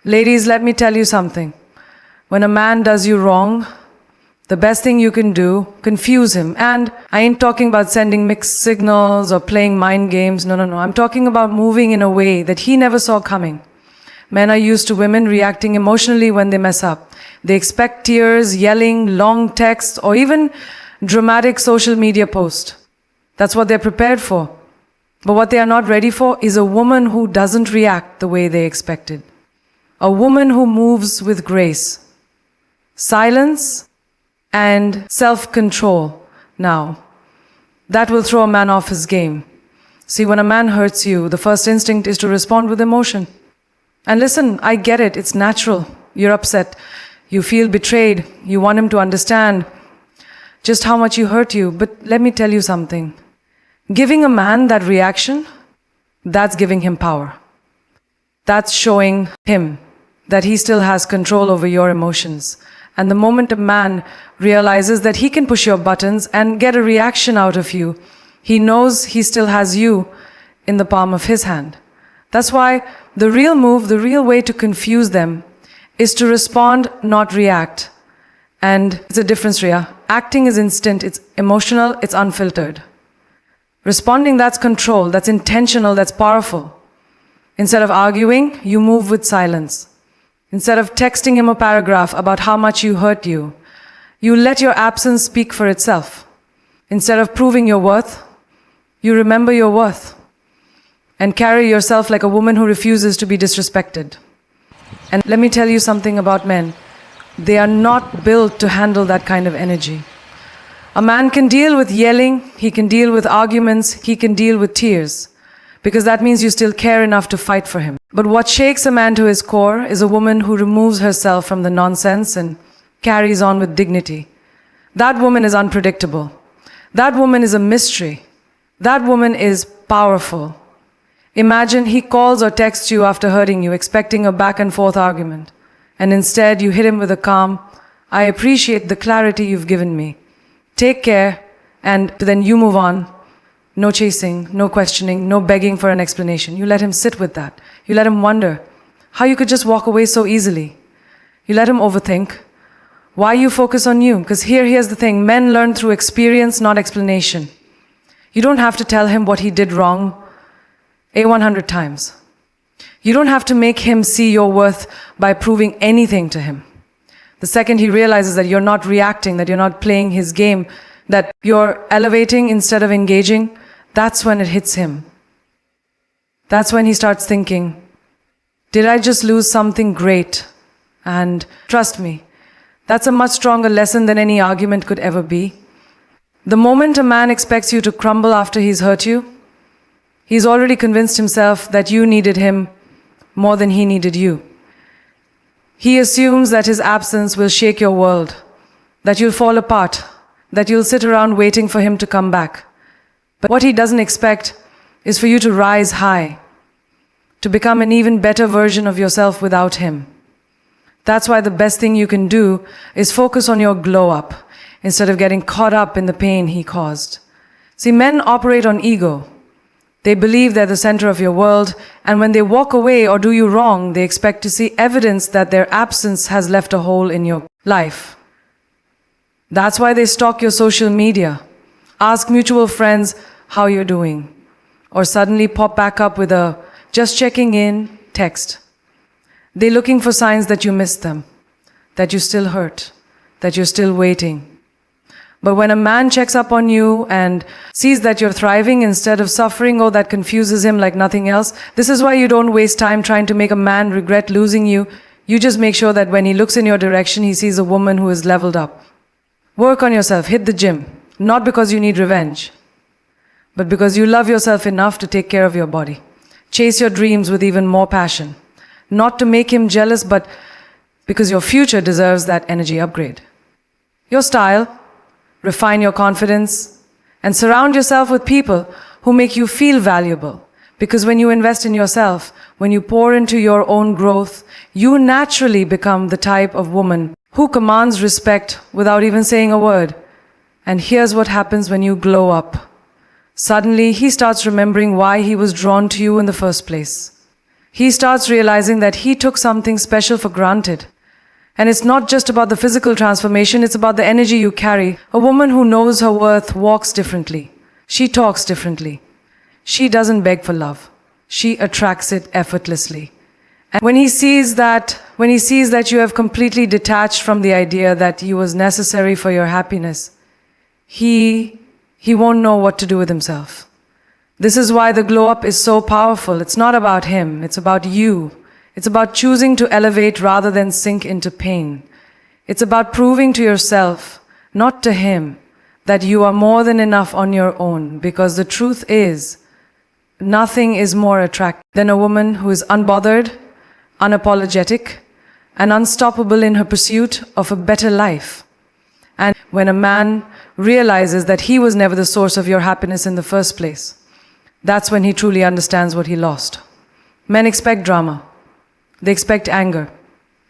Ladies, let me tell you something. When a man does you wrong, the best thing you can do, confuse him. And I ain't talking about sending mixed signals or playing mind games. No. I'm talking about moving in a way that he never saw coming. Men are used to women reacting emotionally when they mess up. They expect tears, yelling, long texts, or even dramatic social media posts. That's what they're prepared for. But what they are not ready for is a woman who doesn't react the way they expected. A woman who moves with grace, silence, and self-control. Now, that will throw a man off his game. See, when a man hurts you, the first instinct is to respond with emotion. And listen, I get it, it's natural. You're upset. You feel betrayed. You want him to understand just how much you hurt you. But let me tell you something. Giving a man that reaction, that's giving him power. That's showing him that he still has control over your emotions. And the moment a man realizes that he can push your buttons and get a reaction out of you, he knows he still has you in the palm of his hand. That's why the real move, the real way to confuse them is to respond, not react. And it's a difference, Riya. Acting is instant, it's emotional, it's unfiltered. Responding, that's control, that's intentional, that's powerful. Instead of arguing, you move with silence. Instead of texting him a paragraph about how much you hurt you, you let your absence speak for itself. Instead of proving your worth, you remember your worth and carry yourself like a woman who refuses to be disrespected. And let me tell you something about men. They are not built to handle that kind of energy. A man can deal with yelling, he can deal with arguments, he can deal with tears, because that means you still care enough to fight for him. But what shakes a man to his core is a woman who removes herself from the nonsense and carries on with dignity. That woman is unpredictable. That woman is a mystery. That woman is powerful. Imagine he calls or texts you after hurting you, expecting a back and forth argument. And instead you hit him with a calm, "I appreciate the clarity you've given me. Take care," and then you move on. No chasing, no questioning, no begging for an explanation. You let him sit with that. You let him wonder how you could just walk away so easily. You let him overthink. Why you focus on you? Because here's the thing. Men learn through experience, not explanation. You don't have to tell him what he did wrong 100 times. You don't have to make him see your worth by proving anything to him. The second he realizes that you're not reacting, that you're not playing his game, that you're elevating instead of engaging, that's when it hits him. That's when he starts thinking, did I just lose something great? And trust me, that's a much stronger lesson than any argument could ever be. The moment a man expects you to crumble after he's hurt you, he's already convinced himself that you needed him more than he needed you. He assumes that his absence will shake your world, that you'll fall apart, that you'll sit around waiting for him to come back. But what he doesn't expect is for you to rise high, to become an even better version of yourself without him. That's why the best thing you can do is focus on your glow up instead of getting caught up in the pain he caused. See, men operate on ego. They believe they're the center of your world, and when they walk away or do you wrong, they expect to see evidence that their absence has left a hole in your life. That's why they stalk your social media, ask mutual friends how you're doing, or suddenly pop back up with a "just checking in" text. They're looking for signs that you missed them, that you still hurt, that you're still waiting. But when a man checks up on you and sees that you're thriving instead of suffering, oh, that confuses him like nothing else. This is why you don't waste time trying to make a man regret losing you. You just make sure that when he looks in your direction, he sees a woman who is leveled up. Work on yourself, hit the gym, not because you need revenge, but because you love yourself enough to take care of your body. Chase your dreams with even more passion, not to make him jealous, but because your future deserves that energy upgrade. Your style, refine your confidence, and surround yourself with people who make you feel valuable. Because when you invest in yourself, when you pour into your own growth, you naturally become the type of woman who commands respect without even saying a word. And here's what happens when you glow up. Suddenly, he starts remembering why he was drawn to you in the first place. he starts realizing that he took something special for granted. And it's not just about the physical transformation, it's about the energy you carry. A woman who knows her worth walks differently. She talks differently. She doesn't beg for love. She attracts it effortlessly. And when he sees that you have completely detached from the idea that he was necessary for your happiness, he won't know what to do with himself. This is why the glow up is so powerful. It's not about him, it's about you. It's about choosing to elevate rather than sink into pain. It's about proving to yourself, not to him, that you are more than enough on your own, because the truth is, nothing is more attractive than a woman who is unbothered, unapologetic, and unstoppable in her pursuit of a better life. And when a man realizes that he was never the source of your happiness in the first place, that's when he truly understands what he lost. Men expect drama. They expect anger.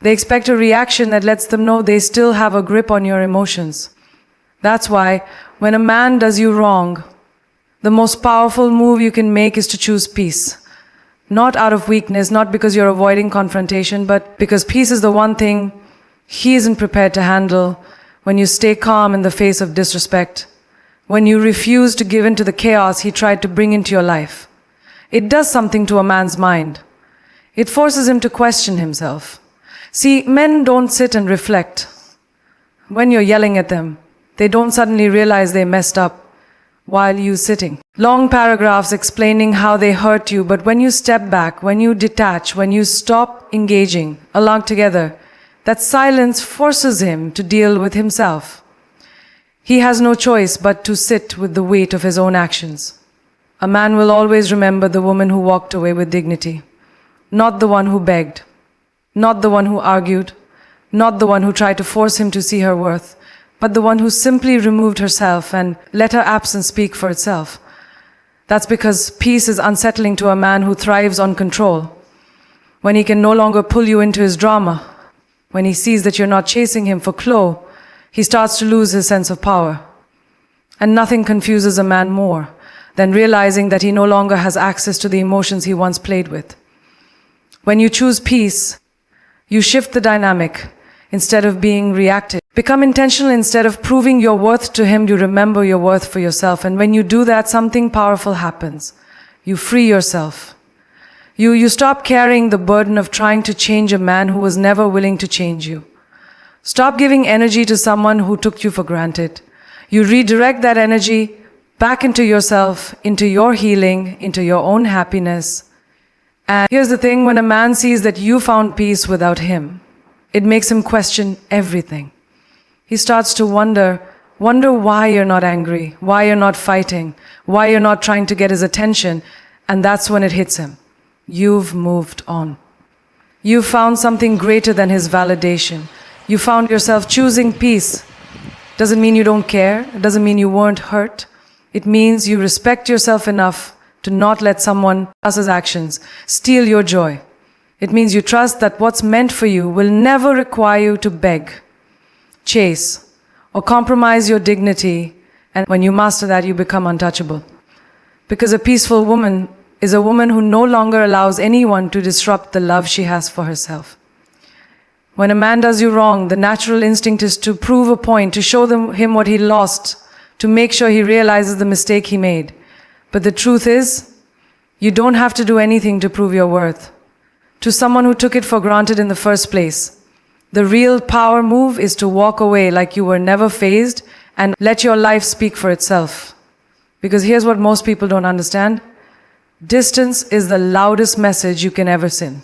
They expect a reaction that lets them know they still have a grip on your emotions. That's why when a man does you wrong, the most powerful move you can make is to choose peace. Not out of weakness, not because you're avoiding confrontation, but because peace is the one thing he isn't prepared to handle. When you stay calm in the face of disrespect, when you refuse to give in to the chaos he tried to bring into your life, it does something to a man's mind. It forces him to question himself. See, men don't sit and reflect. When you're yelling at them, they don't suddenly realize they messed up while you sitting. Long paragraphs explaining how they hurt you, but when you step back, when you detach, when you stop engaging along together, that silence forces him to deal with himself. He has no choice but to sit with the weight of his own actions. A man will always remember the woman who walked away with dignity, not the one who begged, not the one who argued, not the one who tried to force him to see her worth, but the one who simply removed herself and let her absence speak for itself. That's because peace is unsettling to a man who thrives on control. When he can no longer pull you into his drama, when he sees that you're not chasing him for clout, he starts to lose his sense of power. And nothing confuses a man more than realizing that he no longer has access to the emotions he once played with. When you choose peace, you shift the dynamic instead of being reactive. Become intentional instead of proving your worth to him, you remember your worth for yourself. And when you do that, something powerful happens. You free yourself. You stop carrying the burden of trying to change a man who was never willing to change you. Stop giving energy to someone who took you for granted. You redirect that energy back into yourself, into your healing, into your own happiness. And here's the thing, when a man sees that you found peace without him, it makes him question everything. He starts to wonder why you're not angry, why you're not fighting, why you're not trying to get his attention. And that's when it hits him. You've moved on. You found something greater than his validation. You found yourself choosing peace. Doesn't mean you don't care. It doesn't mean you weren't hurt. It means you respect yourself enough to not let someone else's actions steal your joy. It means you trust that what's meant for you will never require you to beg, chase, or compromise your dignity. And when you master that, you become untouchable. Because a peaceful woman is a woman who no longer allows anyone to disrupt the love she has for herself. When a man does you wrong, the natural instinct is to prove a point, to show him what he lost, to make sure he realizes the mistake he made. But the truth is, you don't have to do anything to prove your worth to someone who took it for granted in the first place. The real power move is to walk away like you were never fazed and let your life speak for itself. Because here's what most people don't understand. Distance is the loudest message you can ever send.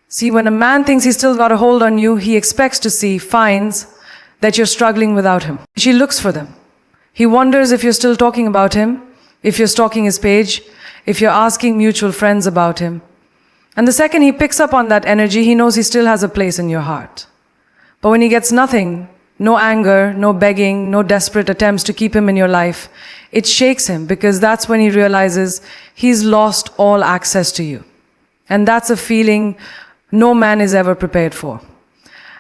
See, when a man thinks he's still got a hold on you, he expects to see, finds that you're struggling without him. She looks for them. He wonders if you're still talking about him, if you're stalking his page, if you're asking mutual friends about him. And the second he picks up on that energy, he knows he still has a place in your heart. But when he gets nothing, no anger, no begging, no desperate attempts to keep him in your life, it shakes him, because that's when he realizes he's lost all access to you. And that's a feeling no man is ever prepared for.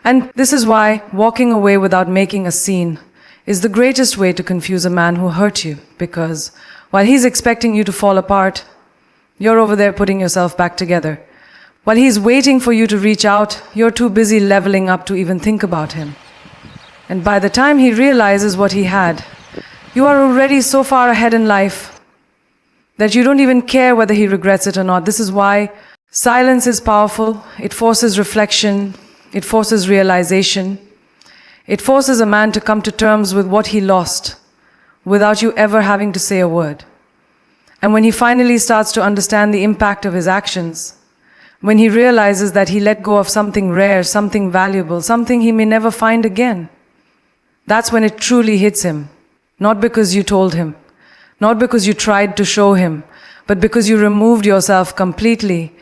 And this is why walking away without making a scene is the greatest way to confuse a man who hurt you, because while he's expecting you to fall apart, you're over there putting yourself back together. While he's waiting for you to reach out, you're too busy leveling up to even think about him. And by the time he realizes what he had, you are already so far ahead in life that you don't even care whether he regrets it or not. This is why silence is powerful. It forces reflection. It forces realization. It forces a man to come to terms with what he lost without you ever having to say a word. And when he finally starts to understand the impact of his actions, when he realizes that he let go of something rare, something valuable, something he may never find again, that's when it truly hits him. Not because you told him, not because you tried to show him, but because you removed yourself completely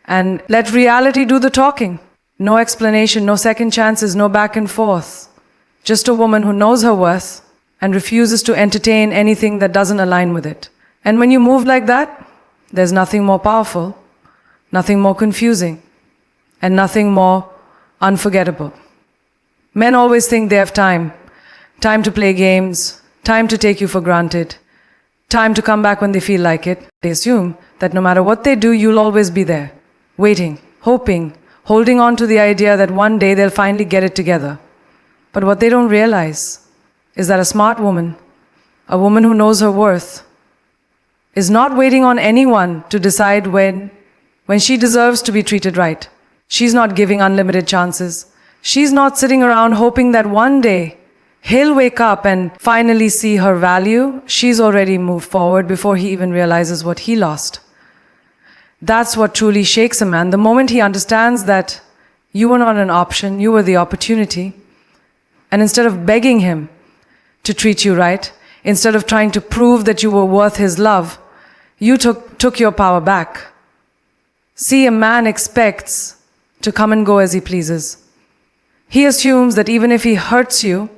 and let reality do the talking. No explanation, no second chances, no back and forth. Just a woman who knows her worth and refuses to entertain anything that doesn't align with it. And when you move like that, there's nothing more powerful, nothing more confusing, and nothing more unforgettable. Men always think they have time to play games, time to take you for granted, time to come back when they feel like it. They assume that no matter what they do, you'll always be there, waiting, hoping, holding on to the idea that one day they'll finally get it together. But what they don't realize is that a smart woman, a woman who knows her worth, is not waiting on anyone to decide when she deserves to be treated right. She's not giving unlimited chances. She's not sitting around hoping that one day he'll wake up and finally see her value. She's already moved forward before he even realizes what he lost. That's what truly shakes a man. The moment he understands that you were not an option, you were the opportunity. And instead of begging him to treat you right, instead of trying to prove that you were worth his love, you took your power back. See, a man expects to come and go as he pleases. He assumes that even if he hurts you,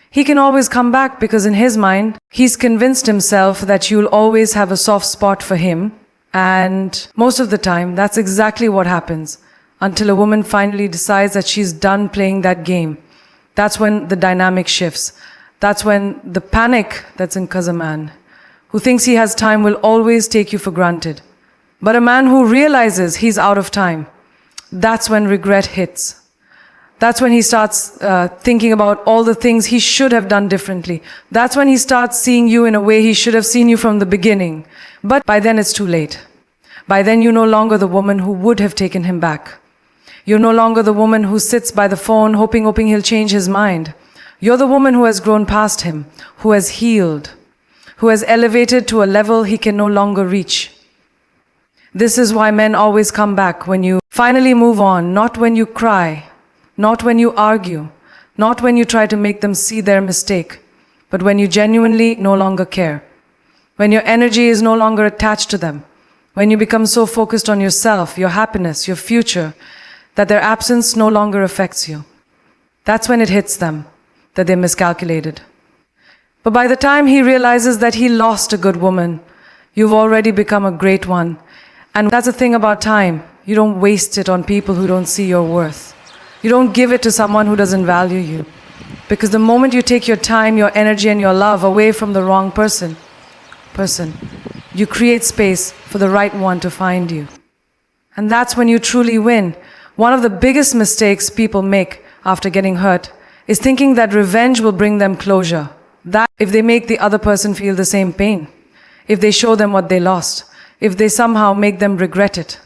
he can always come back because in his mind, he's convinced himself that you'll always have a soft spot for him. And most of the time, that's exactly what happens until a woman finally decides that she's done playing that game. That's when the dynamic shifts. That's when the panic that's in a man who thinks he has time will always take you for granted. But a man who realizes he's out of time, that's when regret hits. That's when he starts thinking about all the things he should have done differently. That's when he starts seeing you in a way he should have seen you from the beginning. But by then it's too late. By then you're no longer the woman who would have taken him back. You're no longer the woman who sits by the phone hoping he'll change his mind. You're the woman who has grown past him, who has healed, who has elevated to a level he can no longer reach. This is why men always come back when you finally move on, not when you cry, not when you argue, not when you try to make them see their mistake, but when you genuinely no longer care. When your energy is no longer attached to them. When you become so focused on yourself, your happiness, your future, that their absence no longer affects you. That's when it hits them, that they miscalculated. But by the time he realizes that he lost a good woman, you've already become a great one. And that's the thing about time. You don't waste it on people who don't see your worth. You don't give it to someone who doesn't value you. Because the moment you take your time, your energy, and your love away from the wrong person, you create space for the right one to find you. And that's when you truly win. One of the biggest mistakes people make after getting hurt is thinking that revenge will bring them closure. That if they make the other person feel the same pain, if they show them what they lost, if they somehow make them regret it,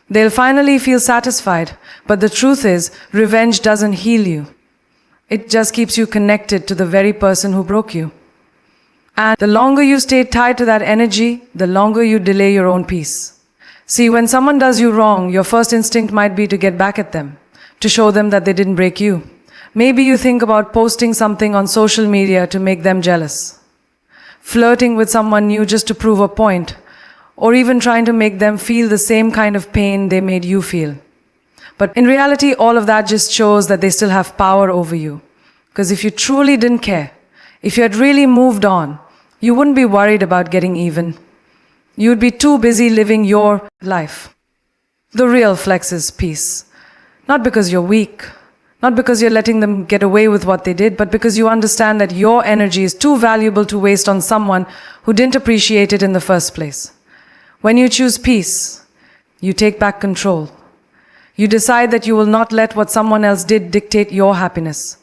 they'll finally feel satisfied. But the truth is, revenge doesn't heal you. It just keeps you connected to the very person who broke you. And the longer you stay tied to that energy, the longer you delay your own peace. See, when someone does you wrong, your first instinct might be to get back at them, to show them that they didn't break you. Maybe you think about posting something on social media to make them jealous, flirting with someone new just to prove a point, or even trying to make them feel the same kind of pain they made you feel. But in reality, all of that just shows that they still have power over you. Because if you truly didn't care, if you had really moved on, you wouldn't be worried about getting even. You'd be too busy living your life. The real flex is peace. Not because you're weak, not because you're letting them get away with what they did, but because you understand that your energy is too valuable to waste on someone who didn't appreciate it in the first place. When you choose peace, you take back control. You decide that you will not let what someone else did dictate your happiness.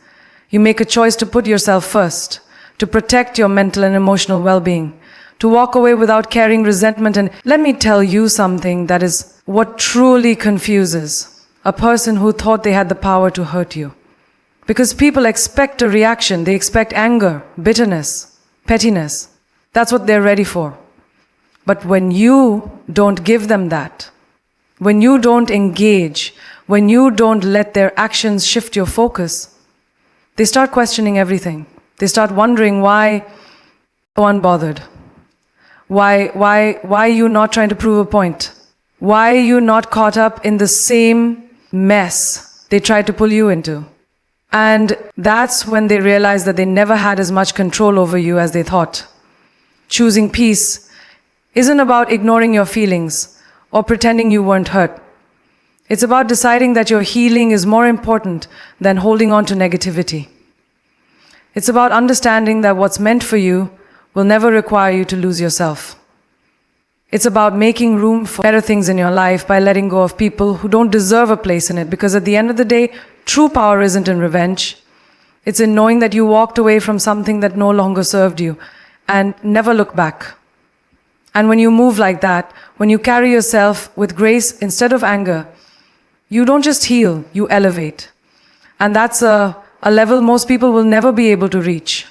You make a choice to put yourself first, to protect your mental and emotional well-being, to walk away without carrying resentment. And let me tell you something that is what truly confuses a person who thought they had the power to hurt you. Because people expect a reaction. They expect anger, bitterness, pettiness. That's what they're ready for. But when you don't give them that, when you don't engage, when you don't let their actions shift your focus, they start questioning everything. They start wondering why so unbothered. Why are you not trying to prove a point? Why are you not caught up in the same mess they tried to pull you into? And that's when they realize that they never had as much control over you as they thought. Choosing peace isn't about ignoring your feelings or pretending you weren't hurt. It's about deciding that your healing is more important than holding on to negativity. It's about understanding that what's meant for you will never require you to lose yourself. It's about making room for better things in your life by letting go of people who don't deserve a place in it, because at the end of the day, true power isn't in revenge. It's in knowing that you walked away from something that no longer served you and never look back. And when you move like that, when you carry yourself with grace instead of anger, you don't just heal, you elevate. And that's a level most people will never be able to reach.